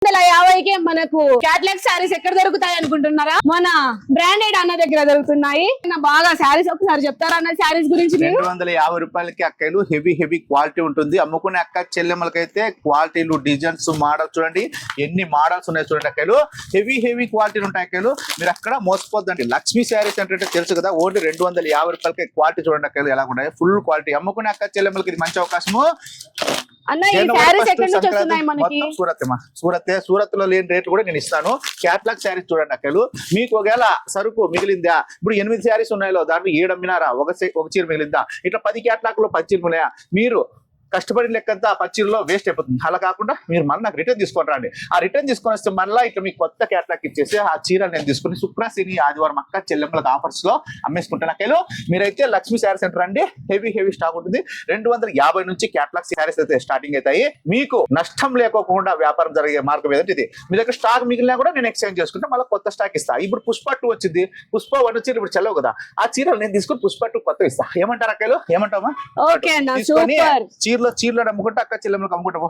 250కే మనకు క్యాట్లాగ్ శారీస్ ఎక్కడ దొరుకుతాయి అనుకుంటున్నారా? మన బ్రాండెడ్ అన్న దగ్గర దొరుకుతున్నాయి. బాగా శారీస్ ఒకసారి చెప్తారా అన్న శారీస్ గురించి? 250 రూపాయలకి అక్కలు హెవీ క్వాలిటీ ఉంటుంది. అమ్ముకునే అక్క చెల్లెమ్మలకైతే క్వాలిటీలు డిజైన్స్ మోడల్స్ చూడండి, ఎన్ని మోడల్స్ ఉన్నాయి చూడండి. అక్కలు హెవీ క్వాలిటీలు ఉంటాయి. అక్కలు మీరు అక్కడ మోసపోద్దండి. లక్ష్మీ శారీస్ అంటే తెలుసు కదా, ఓన్లీ 250 రూపాయలకి క్వాలిటీ చూడండి. అక్కలు ఎలా ఉన్నాయి, ఫుల్ క్వాలిటీ. అమ్ముకునే అక్క చెల్లెమ్మలకి ఇది మంచి అవకాశము. సూరత్ లో లేని రేట్లు కూడా నేను ఇస్తాను. క్యాట్లాగ్ శారీస్ చూడండి అక్కలు. మీకు ఒకవేళ సరుకు మిగిలిందా, ఇప్పుడు 8 శారీస్ ఉన్నాయో దాంట్లో 7 అమ్మినారా, ఒక చీర మిగిలిందా, ఇట్లా 10 క్యాట్లాగ్ లో 10 చీరలు ఉన్నాయా, మీరు కష్టపడిన లెక్కంతా ఆ 10 చీరలో వేస్ట్ అయిపోతుంది. అలా కాకుండా మీరు మళ్ళీ నాకు రిటర్న్ తీసుకొని రండి. ఆ రిటర్న్ తీసుకొని వస్తే మళ్ళీ ఇట్లా మీకు కొత్త క్యాట్లాగ్ ఇచ్చేసి ఆ చీరలు నేను తీసుకుని శుక్రశని ఆదివారం అక్క చెల్లెమ్మలకు ఆఫర్స్ లో అమ్మేసుకుంటాను. అక్కలు మీరైతే లక్ష్మీ శారీ సెంటర్ అండి. హెవీ స్టాక్ ఉంటుంది. 250 నుంచి క్యాట్లాగ్ శారీస్ అయితే స్టార్టింగ్ అవుతాయి. మీకు నష్టం లేకోకుండా వ్యాపారం జరిగే మార్గం ఏదంటే ఇది. మీ దగ్గర స్టాక్ మిగిలినా కూడా నేను ఎక్స్చేంజ్ చేసుకుంటే మళ్ళీ కొత్త స్టాక్ ఇస్తా. ఇప్పుడు పుష్ప 2 వచ్చింది, పుష్ప 1 చీర ఇప్పుడు చెల్లవు కదా, ఆ చీరలు నేను తీసుకుని పుష్ప 2 కొత్త ఇస్తా. ఏమంటారు అక్కలు? ఏమంటావా? చీరలో అమ్ముకుంటా, అక్క చెల్లెమ్మలకు అమ్ముకుంటావు.